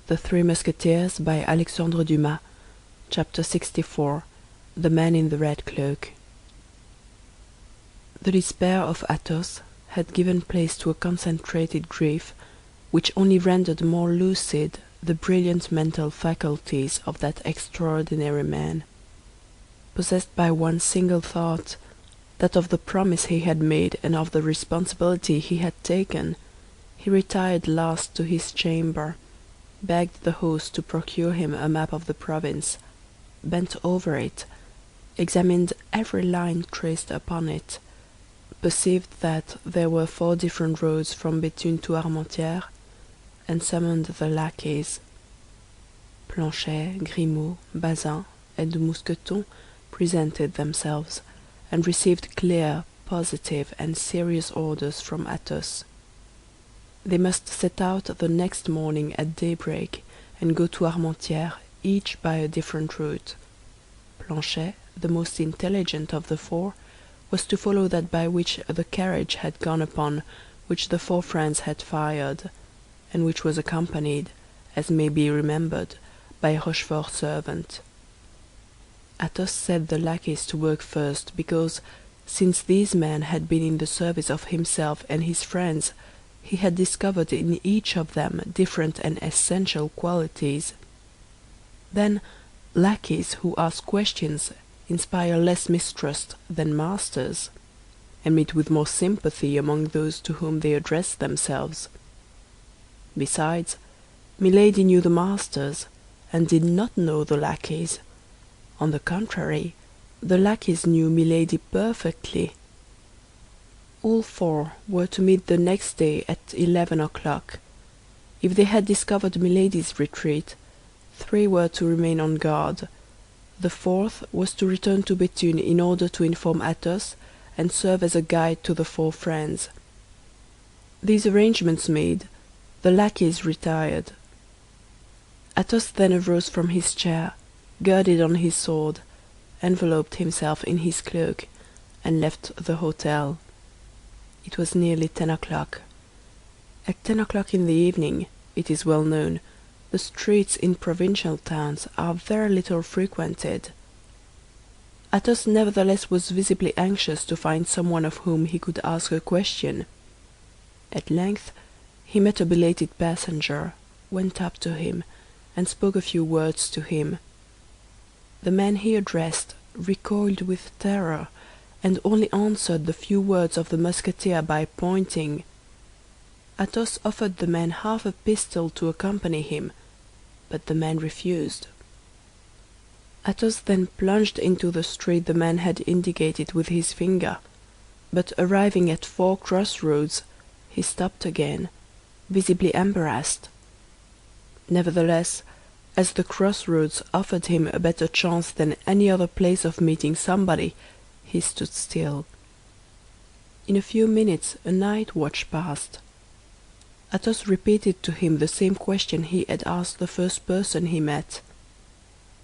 The Three Musketeers by Alexandre Dumas. Chapter 64. The Man in the Red Cloak. The despair of Athos had given place to a concentrated grief, which only rendered more lucid the brilliant mental faculties of that extraordinary man. Possessed by one single thought, that of the promise he had made and of the responsibility he had taken, he retired last to his chamber, begged the host to procure him a map of the province, bent over it, examined every line traced upon it, perceived that there were 4 different roads from Béthune to Armentières, and summoned the lackeys. Planchet, Grimaud, Bazin, and de Mousqueton presented themselves, and received clear, positive, and serious orders from Athos. They must set out the next morning at daybreak, and go to Armentières, each by a different route. Planchet, the most intelligent of the 4, was to follow that by which the carriage had gone upon which the 4 friends had fired, and which was accompanied, as may be remembered, by a Rochefort servant. Athos set the lackeys to work first, because, since these men had been in the service of himself and his friends, he had discovered in each of them different and essential qualities. Then, lackeys who ask questions inspire less mistrust than masters, and meet with more sympathy among those to whom they address themselves. Besides, Milady knew the masters, and did not know the lackeys. On the contrary, the lackeys knew Milady perfectly. All 4 were to meet the next day at 11 o'clock. If they had discovered Milady's retreat, 3 were to remain on guard. The 4th was to return to Béthune in order to inform Athos and serve as a guide to the 4 friends. These arrangements made, the lackeys retired. Athos then arose from his chair, girded on his sword, enveloped himself in his cloak, and left the hotel. It was nearly 10 o'clock. At 10 o'clock in the evening, it is well known, the streets in provincial towns are very little frequented. Athos nevertheless was visibly anxious to find some one of whom he could ask a question. At length he met a belated passenger, went up to him, and spoke a few words to him. The man he addressed recoiled with terror, and only answered the few words of the Musketeer by pointing. Athos offered the man half a pistol to accompany him, but the man refused. Athos then plunged into the street the man had indicated with his finger, but arriving at 4 crossroads, he stopped again, visibly embarrassed. Nevertheless, as the crossroads offered him a better chance than any other place of meeting somebody, he stood still. In a few minutes a night watch passed. Athos repeated to him the same question he had asked the first person he met.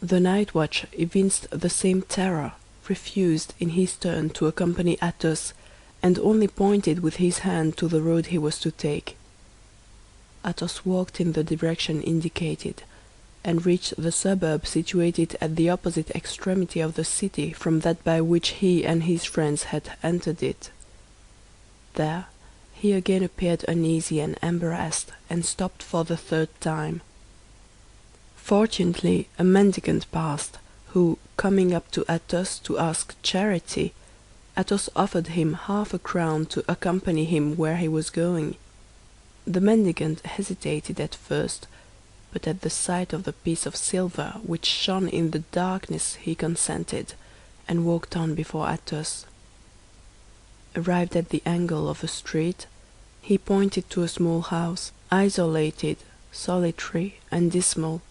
The night watch evinced the same terror, refused in his turn to accompany Athos, and only pointed with his hand to the road he was to take. Athos walked in the direction indicated, and reached the suburb situated at the opposite extremity of the city from that by which he and his friends had entered it. There he again appeared uneasy and embarrassed, and stopped for the 3rd time. Fortunately a mendicant passed, who, coming up to Athos to ask charity, Athos offered him half a crown to accompany him where he was going. The mendicant hesitated at first, but at the sight of the piece of silver which shone in the darkness he consented, and walked on before Athos. Arrived at the angle of a street, he pointed to a small house, isolated, solitary, and dismal.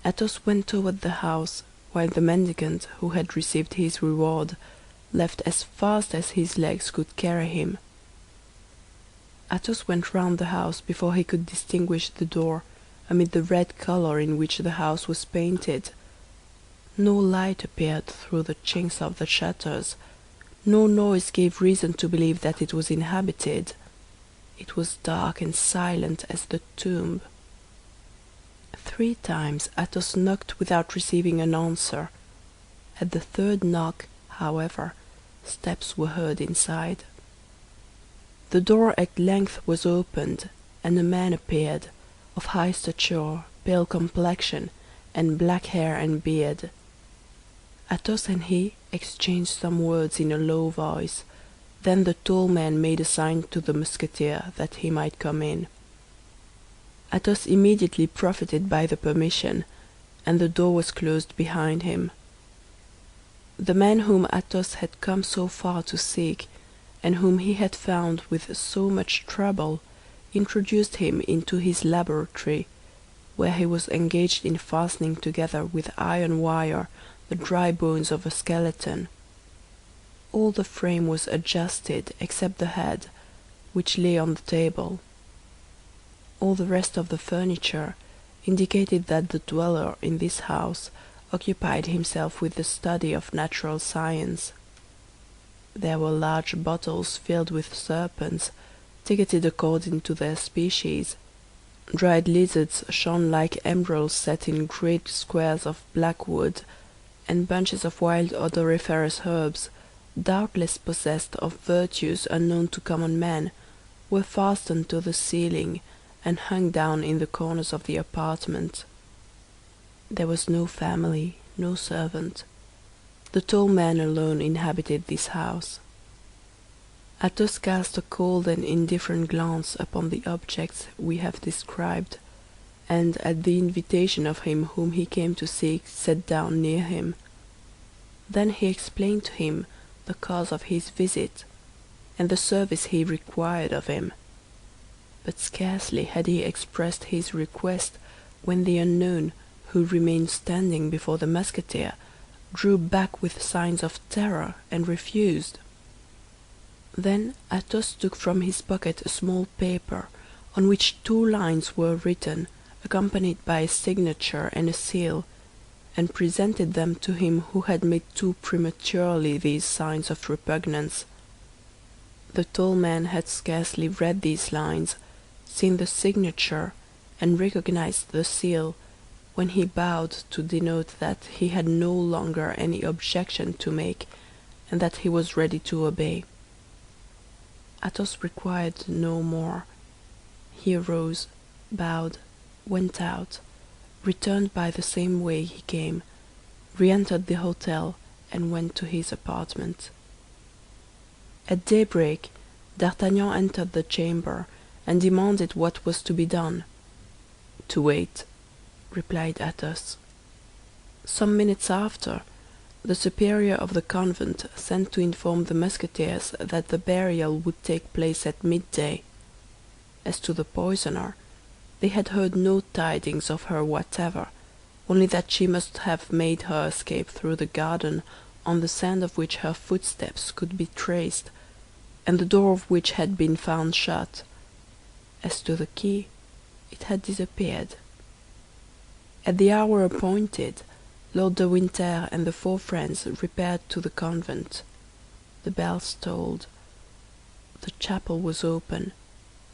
Athos went toward the house, while the mendicant, who had received his reward, left as fast as his legs could carry him. Athos went round the house before he could distinguish the door, amid the red color in which the house was painted. No light appeared through the chinks of the shutters, no noise gave reason to believe that it was inhabited. It was dark and silent as the tomb. 3 times Athos knocked without receiving an answer. At the third knock, however, steps were heard inside. The door at length was opened, and a man appeared, of high stature, pale complexion, and black hair and beard. Athos and he exchanged some words in a low voice. Then the tall man made a sign to the Musketeer that he might come in. Athos immediately profited by the permission, and the door was closed behind him. The man whom Athos had come so far to seek, and whom he had found with so much trouble, introduced him into his laboratory, where he was engaged in fastening together with iron wire the dry bones of a skeleton. All the frame was adjusted except the head, which lay on the table. All the rest of the furniture indicated that the dweller in this house occupied himself with the study of natural science. There were large bottles filled with serpents, ticketed according to their species. Dried lizards shone like emeralds set in great squares of black wood, and bunches of wild odoriferous herbs, doubtless possessed of virtues unknown to common men, were fastened to the ceiling and hung down in the corners of the apartment. There was no family, no servant. The tall man alone inhabited this house. Athos cast a cold and indifferent glance upon the objects we have described, and at the invitation of him whom he came to seek sat down near him. Then he explained to him the cause of his visit, and the service he required of him. But scarcely had he expressed his request when the unknown, who remained standing before the Musketeer, drew back with signs of terror and refused. Then Athos took from his pocket a small paper, on which 2 lines were written, accompanied by a signature and a seal, and presented them to him who had made too prematurely these signs of repugnance. The tall man had scarcely read these lines, seen the signature, and recognized the seal, when he bowed to denote that he had no longer any objection to make, and that he was ready to obey. Athos required no more. He arose, bowed, went out, returned by the same way he came, re-entered the hotel, and went to his apartment. At daybreak, D'Artagnan entered the chamber, and demanded what was to be done. "To wait," replied Athos. Some minutes after, the superior of the convent sent to inform the Musketeers that the burial would take place at midday. As to the poisoner, they had heard no tidings of her whatever, only that she must have made her escape through the garden, on the sand of which her footsteps could be traced, and the door of which had been found shut. As to the key, it had disappeared. At the hour appointed, Lord de Winter and the 4 friends repaired to the convent. The bells tolled. The chapel was open.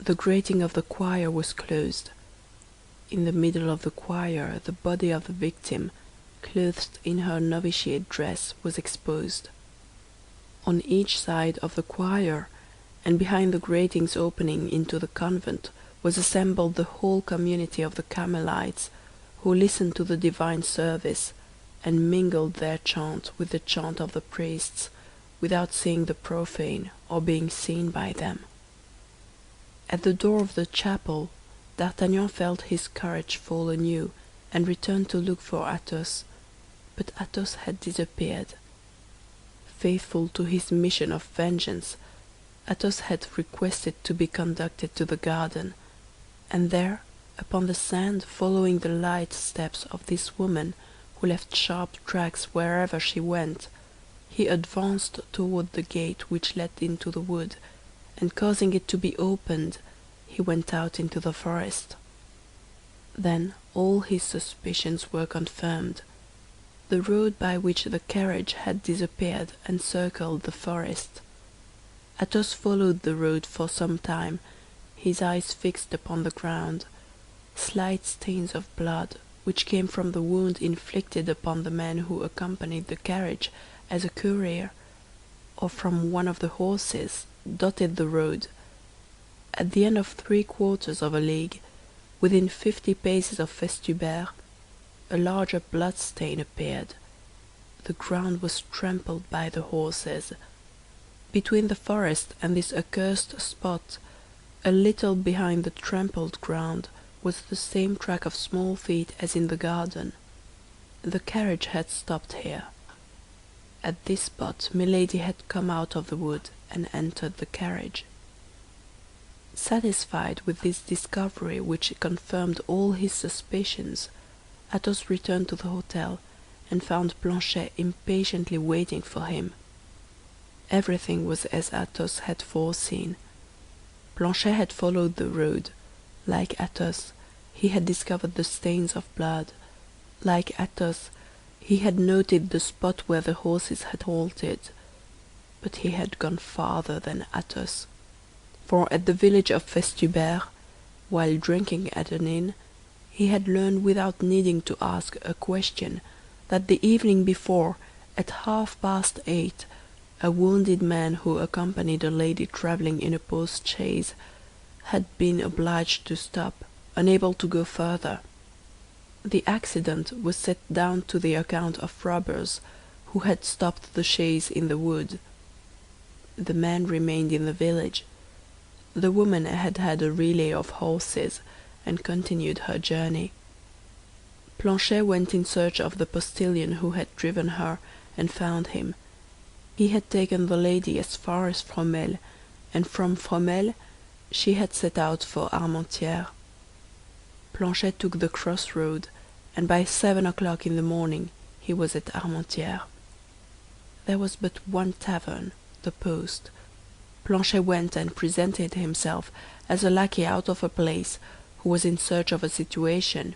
The grating of the choir was closed. In the middle of the choir the body of the victim, clothed in her novitiate dress, was exposed. On each side of the choir, and behind the gratings opening into the convent, was assembled the whole community of the Carmelites, who listened to the divine service, and mingled their chant with the chant of the priests, without seeing the profane, or being seen by them. At the door of the chapel, D'Artagnan felt his courage fall anew, and returned to look for Athos, but Athos had disappeared. Faithful to his mission of vengeance, Athos had requested to be conducted to the garden, and there, upon the sand, following the light steps of this woman, who left sharp tracks wherever she went, he advanced toward the gate which led into the wood, and causing it to be opened, he went out into the forest. Then all his suspicions were confirmed. The road by which the carriage had disappeared encircled the forest. Athos followed the road for some time, his eyes fixed upon the ground. Slight stains of blood, which came from the wound inflicted upon the man who accompanied the carriage as a courier, or from one of the horses, dotted the road. At the end of 3/4 of a league, within 50 paces of Festubert, a larger blood-stain appeared. The ground was trampled by the horses. Between the forest and this accursed spot, a little behind the trampled ground, was the same track of small feet as in the garden. The carriage had stopped here. At this spot Milady had come out of the wood and entered the carriage. Satisfied with this discovery, which confirmed all his suspicions, Athos returned to the hotel, and found Planchet impatiently waiting for him. Everything was as Athos had foreseen. Planchet had followed the road. Like Athos, he had discovered the stains of blood. Like Athos, he had noted the spot where the horses had halted. But he had gone farther than Athos, for at the village of Festubert, while drinking at an inn, he had learned without needing to ask a question that the evening before, at 8:30, a wounded man who accompanied a lady travelling in a post-chaise had been obliged to stop, unable to go further. The accident was set down to the account of robbers who had stopped the chaise in the wood. The man remained in the village. The woman had had a relay of horses, and continued her journey. Planchet went in search of the postilion who had driven her, and found him. He had taken the lady as far as Fromelles, and from Fromelles she had set out for Armentières. Planchet took the cross-road, and by 7 o'clock in the morning he was at Armentières. There was but one tavern, the Post. Planchet went and presented himself as a lackey out of a place, who was in search of a situation.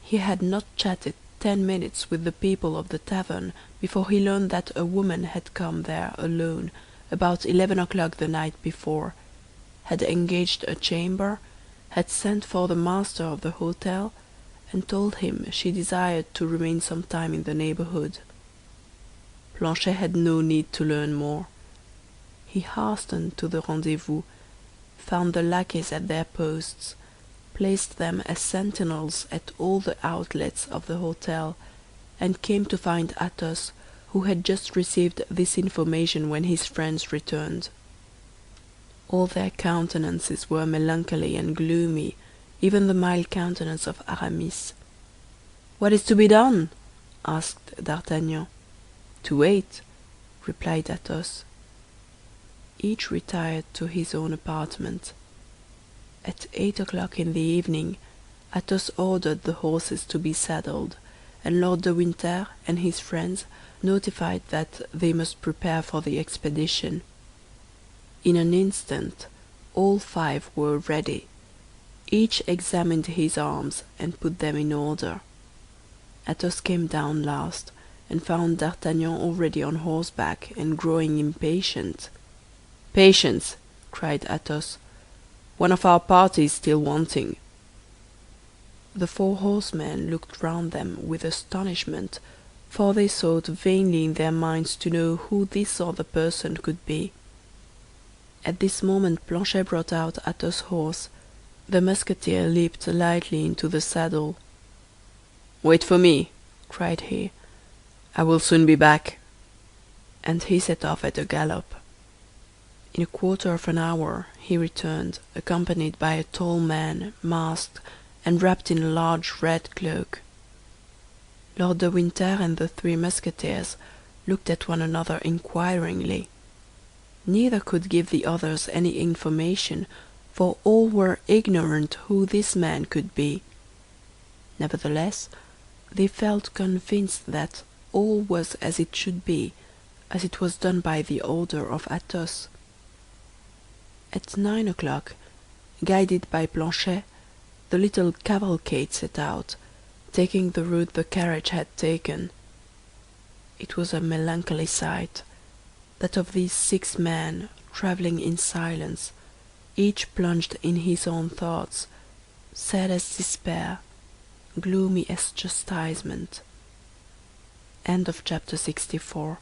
He had not chatted 10 minutes with the people of the tavern before he learned that a woman had come there alone about 11 o'clock the night before, had engaged a chamber, had sent for the master of the hotel, and told him she desired to remain some time in the neighborhood. Planchet had no need to learn more. He hastened to the rendezvous, found the lackeys at their posts, placed them as sentinels at all the outlets of the hotel, and came to find Athos, who had just received this information when his friends returned. All their countenances were melancholy and gloomy, even the mild countenance of Aramis. "What is to be done?" asked D'Artagnan. "To wait," replied Athos. Each retired to his own apartment. At 8 o'clock in the evening, Athos ordered the horses to be saddled, and Lord de Winter and his friends notified that they must prepare for the expedition. In an instant all 5 were ready. Each examined his arms and put them in order. Athos came down last, and found D'Artagnan already on horseback and growing impatient. "Patience!" cried Athos. "One of our party is still wanting." The 4 horsemen looked round them with astonishment, for they sought vainly in their minds to know who this other person could be. At this moment Planchet brought out Athos' horse. The Musketeer leaped lightly into the saddle. "Wait for me," cried he. "I will soon be back." And he set off at a gallop. In a quarter of an hour he returned, accompanied by a tall man, masked, and wrapped in a large red cloak. Lord de Winter and the 3 Musketeers looked at one another inquiringly. Neither could give the others any information, for all were ignorant who this man could be. Nevertheless, they felt convinced that all was as it should be, as it was done by the order of Athos. At 9 o'clock, guided by Planchet, the little cavalcade set out, taking the route the carriage had taken. It was a melancholy sight, that of these 6 men, travelling in silence, each plunged in his own thoughts, sad as despair, gloomy as chastisement. Chapter 64.